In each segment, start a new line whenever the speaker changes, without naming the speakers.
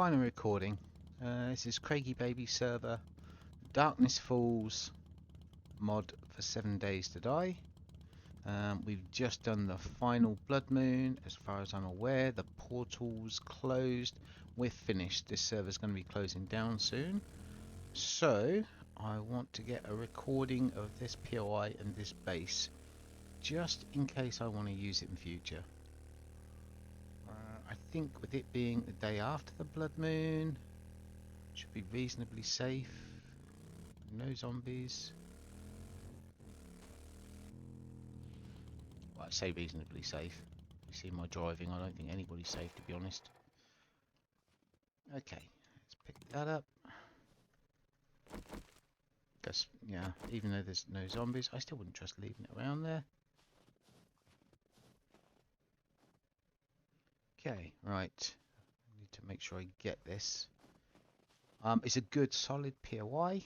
final recording. This is Craigybaby server, Darkness Falls mod for 7 days to die. We've just done the final blood moon. As far as I'm aware, the portal's closed. We're finished. This server's going to be closing down soon. So I want to get a recording of this POI and this base, just in case I want to use it in future. I think with it being the day after the blood moon, should be reasonably safe. No zombies. Well, I say reasonably safe. You see my driving, I don't think anybody's safe, to be honest. Okay, let's pick that up. Guess, yeah, even though there's no zombies, I still wouldn't trust leaving it around there. Okay, right. I need to make sure I get this. It's a good solid POI.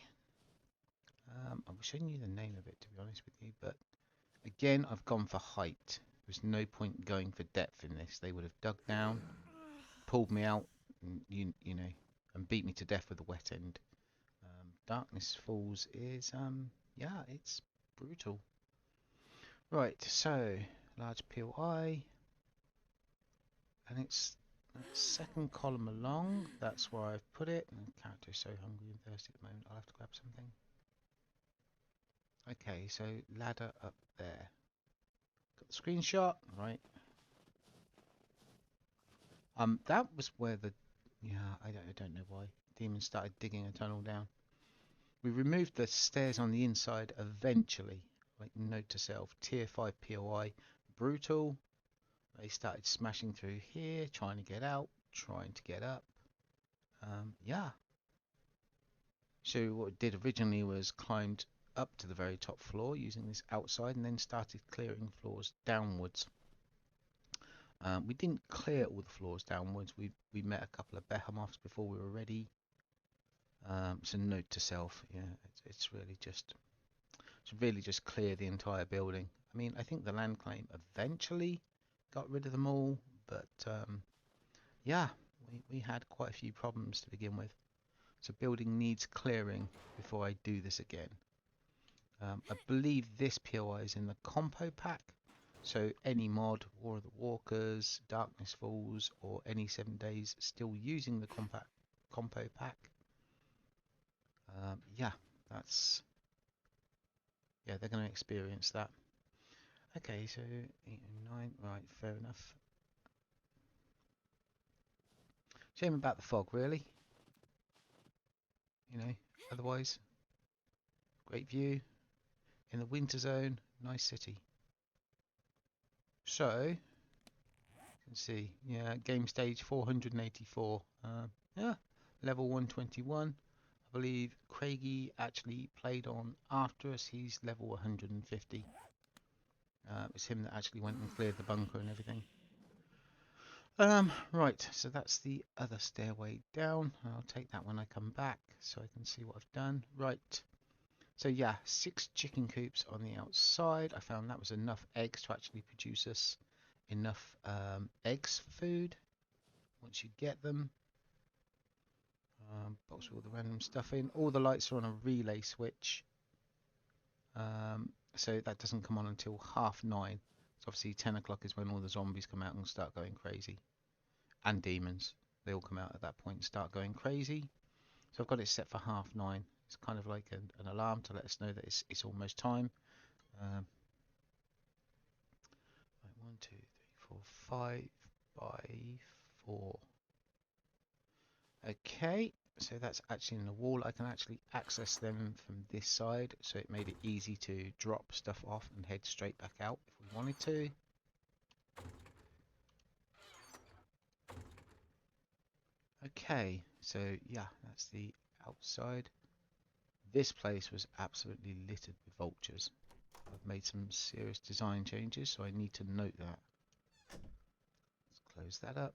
I'm showing you the name of it, to be honest with you, but again, I've gone for height. There's no point going for depth in this. They would have dug down, pulled me out, and you know, and beat me to death with a wet end. Darkness Falls is yeah, it's brutal. Right, so large POI, and it's that second column along. That's where I've put it. And the character's so hungry and thirsty at the moment. I'll have to grab something. Okay, so ladder up there. Got the screenshot, right? That was where the I don't know why demons started digging a tunnel down. We removed the stairs on the inside eventually. Like, note to self: tier 5 POI, brutal. They started smashing through here, trying to get out, trying to get up. Yeah. So what it did originally was climbed up to the very top floor using this outside, and then started clearing floors downwards. We didn't clear all the floors downwards. We met a couple of behemoths before we were ready. So note to self: yeah, it's really just clear the entire building. I mean, I think the land claim eventually got rid of them all, but yeah, we had quite a few problems to begin with. So building needs clearing before I do this again. I believe this POI is in the compo pack, so any mod, War of the Walkers, Darkness Falls, or any 7 days still using the compo pack. Yeah, they're going to experience that. Okay, so 8 and 9, right, fair enough. Shame about the fog, really. You know, otherwise, great view in the winter zone, nice city. So, you can see, yeah, game stage 484. Yeah, level 121. I believe Craigie actually played on after us. He's level 150. It's him that actually went and cleared the bunker and everything. Right, so that's the other stairway down. I'll take that when I come back so I can see what I've done. Right, so yeah, 6 chicken coops on the outside. I found that was enough eggs to actually produce us enough eggs for food once you get them. Box with all the random stuff in. All the lights are on a relay switch, so that doesn't come on until 9:30. So obviously 10 o'clock is when all the zombies come out and start going crazy. And demons. They all come out at that point and start going crazy. So I've got it set for 9:30. It's kind of like an alarm to let us know that it's almost time. 1, 2, 3, 4, 5 by 4. Okay, so that's actually in the wall. I can actually access them from this side, so it made it easy to drop stuff off and head straight back out if we wanted to. Okay, so yeah, that's the outside. This place was absolutely littered with vultures. I've made some serious design changes, so I need to note that. Let's close that up.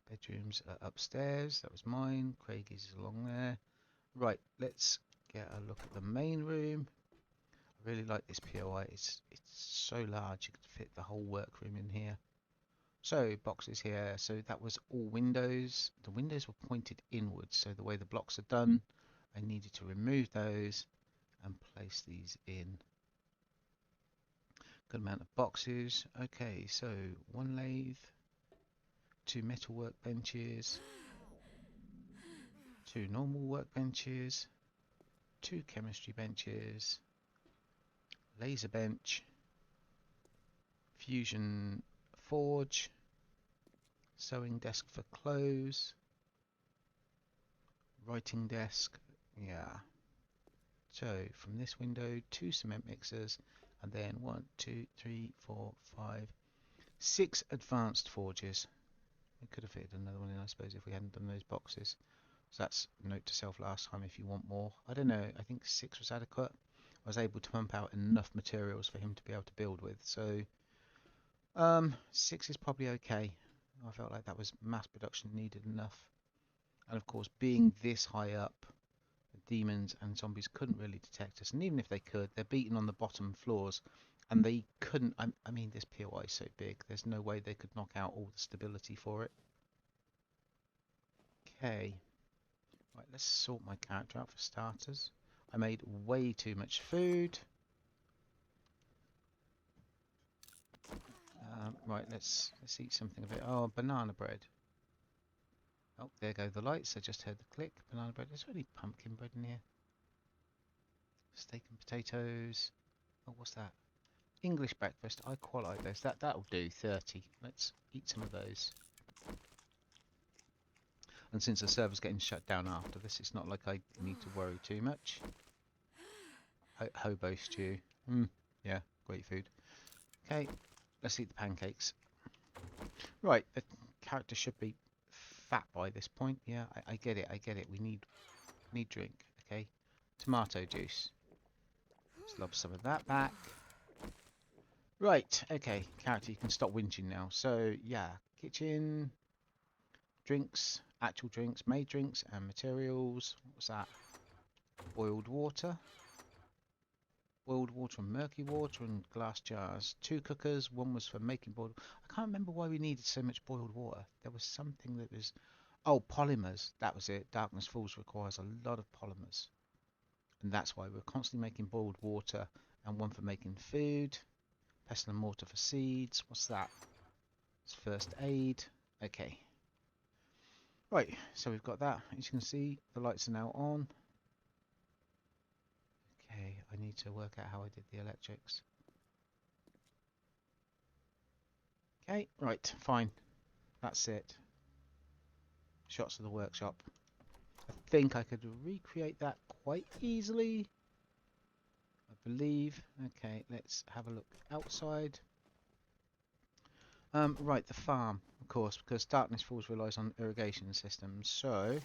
Bedrooms are upstairs. That was mine. Craigie's is along there. Right, let's get a look at the main room. I really like this POI. It's so large you could fit the whole workroom in here. So boxes here, so that was all windows. The windows were pointed inwards, so the way the blocks are done, I needed to remove those and place these in. Good amount of boxes. Okay, so one lathe, two metal workbenches, two normal workbenches, two chemistry benches, laser bench, fusion forge, sewing desk for clothes, writing desk. Yeah. So from this window, two cement mixers, and then 1, 2, 3, 4, 5, 6 advanced forges. We could have fitted another one in, I suppose, if we hadn't done those boxes. So that's note to self last time if you want more. I don't know, I think 6 was adequate. I was able to pump out enough materials for him to be able to build with. So 6 is probably okay. I felt like that was mass production needed enough. And of course, being this high up, demons and zombies couldn't really detect us. And even if they could, they're beaten on the bottom floors. And they couldn't, I mean, this POI is so big, there's no way they could knock out all the stability for it. Okay. Right, let's sort my character out for starters. I made way too much food. Right, let's eat something a bit. Oh, banana bread. Oh, there go the lights. I just heard the click. Banana bread. Is there any pumpkin bread in here? Steak and potatoes. Oh, what's that? English breakfast. I quite like those. That'll do. 30. Let's eat some of those. And since the server's getting shut down after this, it's not like I need to worry too much. Hobo stew. Yeah, great food. Okay, let's eat the pancakes. Right, the character should be fat by this point. Yeah, I get it. I get it. We need drink. Okay, tomato juice. Let's lob some of that back. Right, okay, character, you can stop whinging now. So, yeah, kitchen, drinks, actual drinks, made drinks, and materials. What's that? Boiled water. Boiled water and murky water and glass jars. 2 cookers, one was for making boiled. I can't remember why we needed so much boiled water. There was something that was... Oh, polymers. That was it. Darkness Falls requires a lot of polymers. And that's why we're constantly making boiled water, and one for making food. Pestle and mortar for seeds. What's that? It's first aid. Okay. Right, so we've got that. As you can see, the lights are now on. Okay, I need to work out how I did the electrics. Okay, right, fine. That's it. Shots of the workshop. I think I could recreate that quite easily. I believe. Okay, let's have a look outside. Right, the farm, of course, because Darkness Falls relies on irrigation systems. So,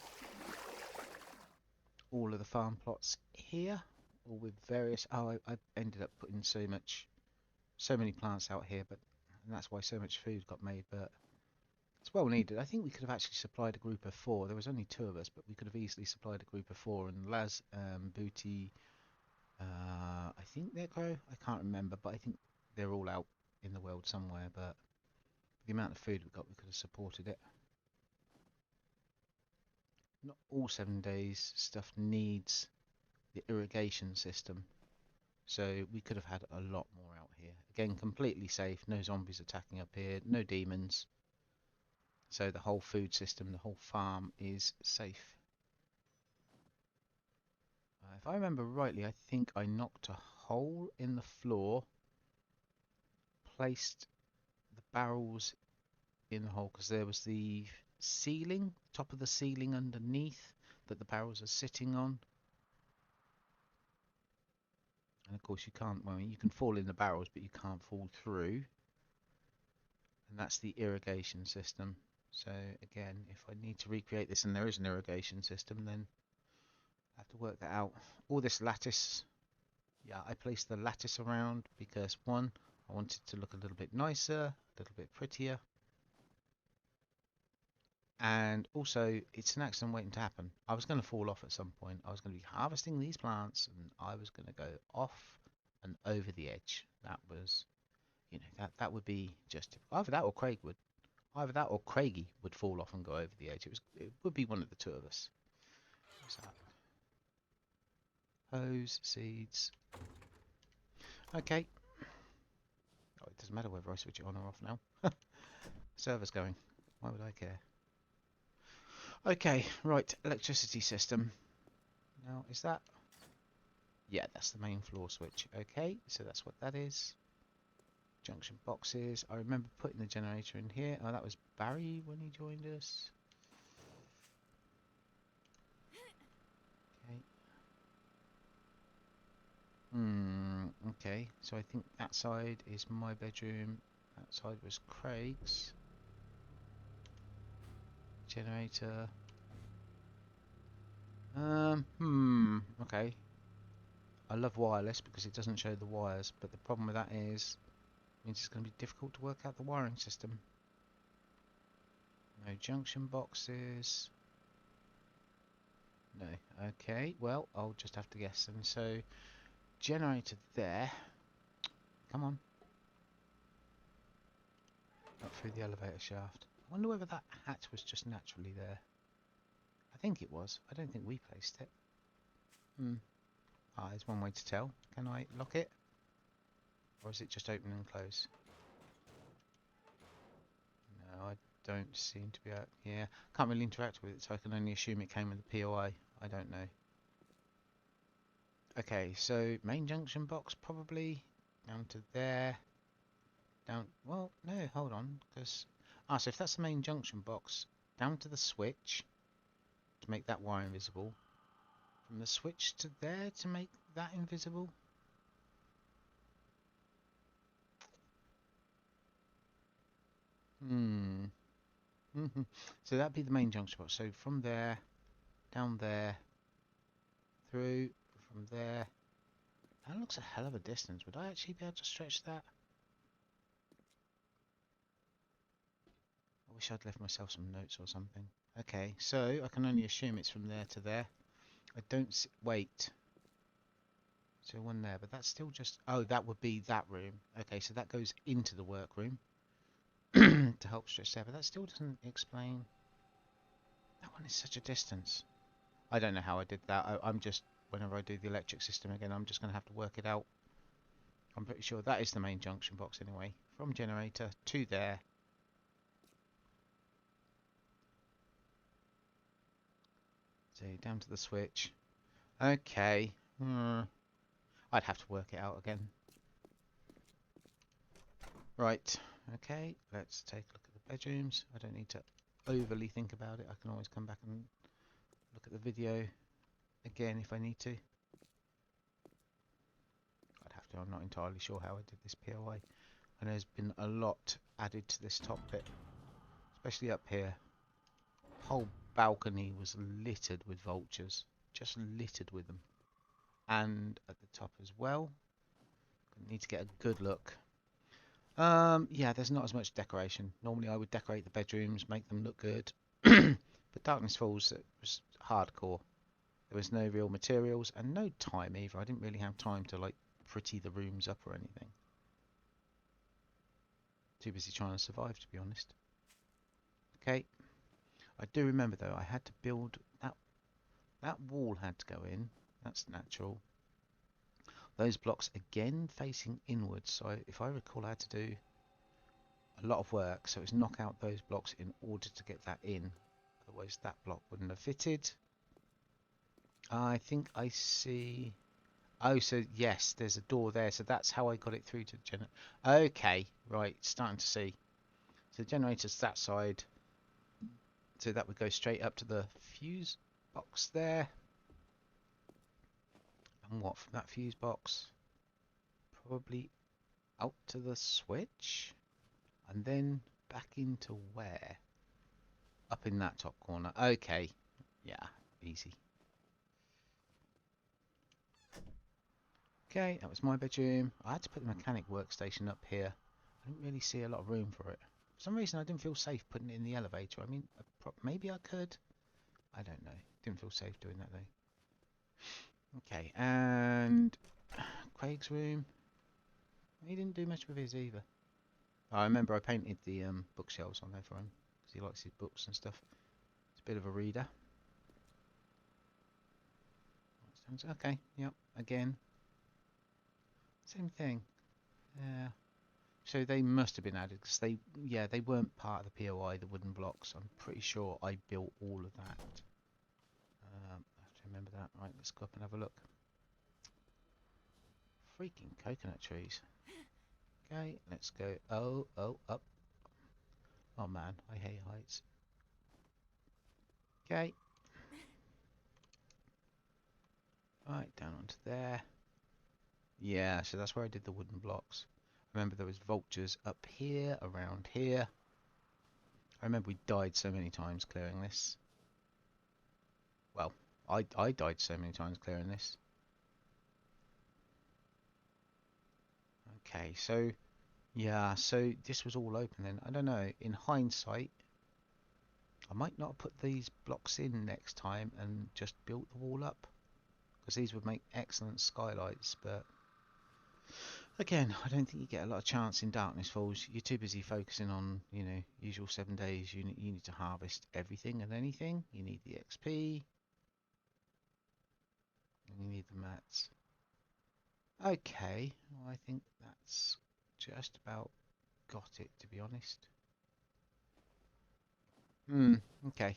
all of the farm plots here, all with various... Oh, I ended up putting so many plants out here, and that's why so much food got made, but it's well needed. I think we could have actually supplied a group of 4. There was only 2 of us, but we could have easily supplied a group of 4, and Laz, Booty, I think they're Crow, I can't remember, but I think they're all out in the world somewhere, but the amount of food we got, we could have supported it. Not all 7 days stuff needs the irrigation system, so we could have had a lot more out here. Again, completely safe, no zombies attacking up here, no demons, so the whole food system, the whole farm is safe. If I remember rightly, I think I knocked a hole in the floor, placed the barrels in the hole because there was the ceiling, top of the ceiling underneath that the barrels are sitting on. And of course you can't, well, you can fall in the barrels, but you can't fall through. And that's the irrigation system. So again, if I need to recreate this and there is an irrigation system, then I have to work that out. All this lattice, yeah, I placed the lattice around because 1, I wanted it to look a little bit nicer, a little bit prettier. And also, it's an accident waiting to happen. I was going to fall off at some point. I was going to be harvesting these plants, and I was going to go off and over the edge. That was, that would be just either that or Craig would. Either that or Craigie would fall off and go over the edge. It would be one of the two of us. What's that? Hose, seeds. Okay. Oh, it doesn't matter whether I switch it on or off now. Server's going. Why would I care? Okay, right. Electricity system. Now, is that... Yeah, that's the main floor switch. Okay, so that's what that is. Junction boxes. I remember putting the generator in here. Oh, that was Barry when he joined us. Okay. Okay, so I think that side is my bedroom. That side was Craig's. Generator. Okay. I love wireless because it doesn't show the wires, but the problem with that is it means it's going to be difficult to work out the wiring system. No junction boxes. No. Okay, well, I'll just have to guess. And so, generator there. Come on. Up through the elevator shaft. I wonder whether that hatch was just naturally there. I think it was. I don't think we placed it. Ah, there's one way to tell. Can I lock it? Or is it just open and close? No, I don't seem to be able... Yeah, can't really interact with it, so I can only assume it came with the POI. I don't know. Okay, so main junction box probably down to there. Down... Well, no, hold on, because... Ah, so if that's the main junction box, down to the switch to make that wire invisible. From the switch to there to make that invisible. So that'd be the main junction box. So from there, down there, through, from there. That looks a hell of a distance. Would I actually be able to stretch that? I wish I'd left myself some notes or something. Okay, so I can only assume it's from there to there. I don't see... Wait. So one there, but that's still just... Oh, that would be that room. Okay, so that goes into the workroom to help stretch there, but that still doesn't explain... That one is such a distance. I don't know how I did that. I'm just... Whenever I do the electric system again, I'm just going to have to work it out. I'm pretty sure that is the main junction box anyway. From generator to there. So down to the switch. Okay. I'd have to work it out again. Right. Okay. Let's take a look at the bedrooms. I don't need to overly think about it. I can always come back and look at the video again if I need to. I'd have to. I'm not entirely sure how I did this POI. And there's been a lot added to this top bit, especially up here. The whole balcony was littered with vultures, just littered with them. And at the top as well. Need to get a good look. Yeah, there's not as much decoration. Normally I would decorate the bedrooms, make them look good. But Darkness Falls, it was hardcore. There was no real materials and no time either. I didn't really have time to like pretty the rooms up or anything. Too busy trying to survive, to be honest. Okay. I do remember though, I had to build that wall had to go in. That's natural. Those blocks again facing inwards. So if I recall, I had to do a lot of work. So it's knock out those blocks in order to get that in. Otherwise that block wouldn't have fitted. I think I see... Oh, so yes, there's a door there. So that's how I got it through to the generator. Okay, right, starting to see. So the generator's that side. So that would go straight up to the fuse box there. And what from that fuse box? Probably out to the switch. And then back into where? Up in that top corner. Okay. Yeah, easy. Okay, that was my bedroom. I had to put the mechanic workstation up here. I didn't really see a lot of room for it. For some reason I didn't feel safe putting it in the elevator. I mean, maybe I could. I don't know. Didn't feel safe doing that though. Okay, and Craig's room. He didn't do much with his either. I remember I painted the bookshelves on there for him because he likes his books and stuff. He's a bit of a reader. Okay, yep, again. Same thing. Yeah. So they must have been added because they weren't part of the POI, the wooden blocks. I'm pretty sure I built all of that. I have to remember that. Right, let's go up and have a look. Freaking coconut trees. Okay, let's go. Oh, up. Oh man, I hate heights. Okay. Right, down onto there. Yeah, so that's where I did the wooden blocks. Remember there was vultures up here, around here. I remember we died so many times clearing this. Well, I died so many times clearing this. Okay, so yeah, so this was all open then. I don't know, in hindsight, I might not have put these blocks in next time and just built the wall up. Because these would make excellent skylights, but again, I don't think you get a lot of chance in Darkness Falls. You're too busy focusing on, you know, usual 7 days. You need to harvest everything and anything. You need the XP. And you need the mats. Okay, well, I think that's just about got it, to be honest. Okay.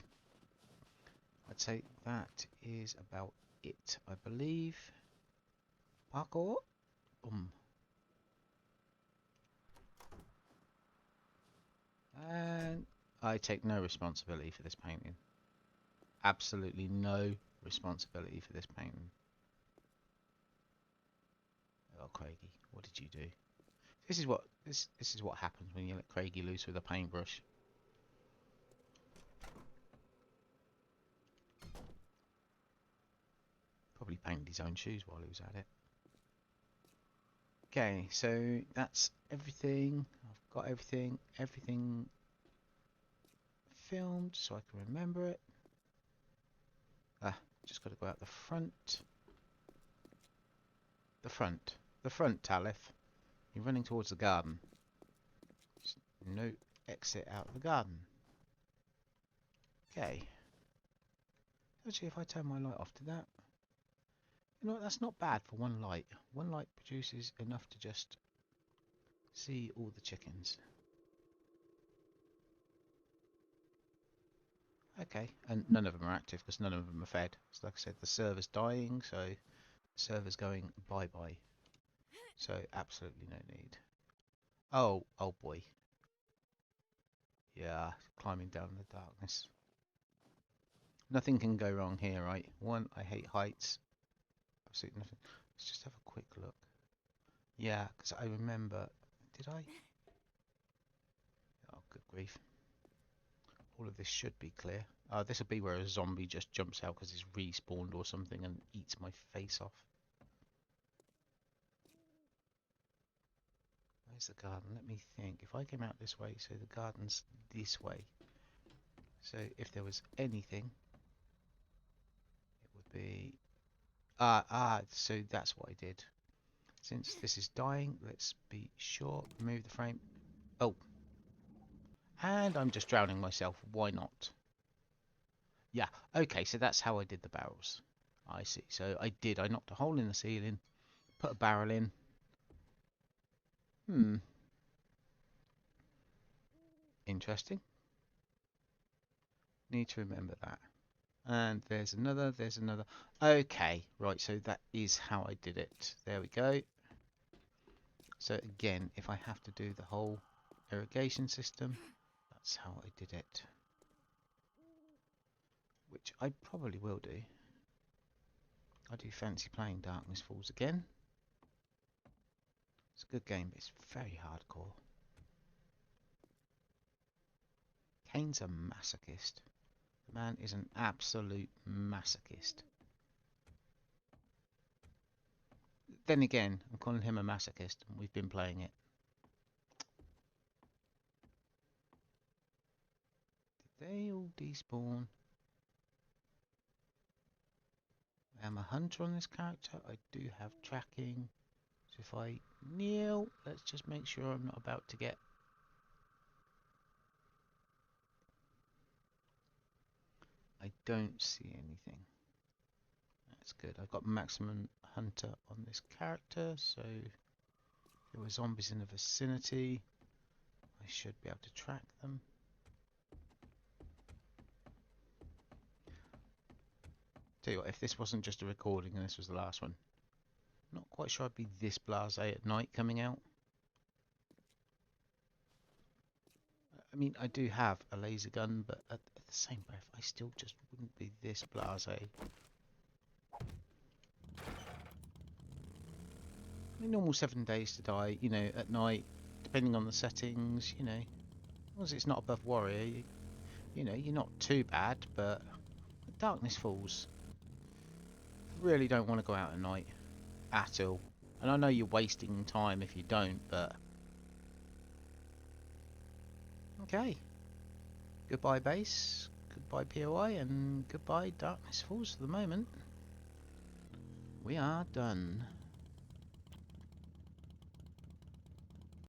I'd say that is about it, I believe. Parkour. And I take no responsibility for this painting. Absolutely no responsibility for this painting. Oh, Craigie, what did you do? This is what happens when you let Craigie loose with a paintbrush. Probably painted his own shoes while he was at it. Okay, so that's everything. I've got everything filmed so I can remember it. Just got to go out the front. The front, Talith. You're running towards the garden. There's no exit out of the garden. Okay. Actually, if I turn my light off to that, you know what, that's not bad for one light. One light produces enough to just see all the chickens. Okay, and none of them are active because none of them are fed. So like I said, the server's dying, so the server's going bye-bye. So absolutely no need. Oh boy. Yeah, climbing down in the darkness. Nothing can go wrong here, right? One, I hate heights. Absolutely nothing. Let's just have a quick look. Yeah, because I remember... Did I? Oh, good grief. All of this should be clear. This will be where a zombie just jumps out because he's respawned or something and eats my face off. Where's the garden? Let me think. If I came out this way, so the garden's this way. So if there was anything, it would be... so that's what I did. Since this is dying, let's be sure. Remove the frame. Oh. And I'm just drowning myself. Why not? Yeah, okay, so that's how I did the barrels. I see. So I knocked a hole in the ceiling, put a barrel in. Interesting. Need to remember that. And there's another. Okay, right, so that is how I did it. There we go. So again, if I have to do the whole irrigation system, that's how I did it. Which I probably will do. I do fancy playing Darkness Falls again. It's a good game, but it's very hardcore. Kane's a masochist. The man is an absolute masochist. Then again, I'm calling him a masochist, and we've been playing it. Did they all despawn? I am a hunter on this character. I do have tracking. So if I kneel, let's just make sure I'm not about to get don't see anything. That's good. I've got maximum hunter on this character, so if there were zombies in the vicinity, I should be able to track them. Tell you what, if this wasn't just a recording and this was the last one, not quite sure I'd be this blasé at night coming out. I mean, I do have a laser gun, but at the same breath, I still just wouldn't be this blasé. I mean, normal 7 days to die, you know, at night, depending on the settings, you know, as long as it's not above warrior, you know, you're not too bad, but Darkness Falls, really don't want to go out at night at all. And I know you're wasting time if you don't, but okay. Goodbye base, goodbye POI, and goodbye Darkness Falls for the moment. We are done.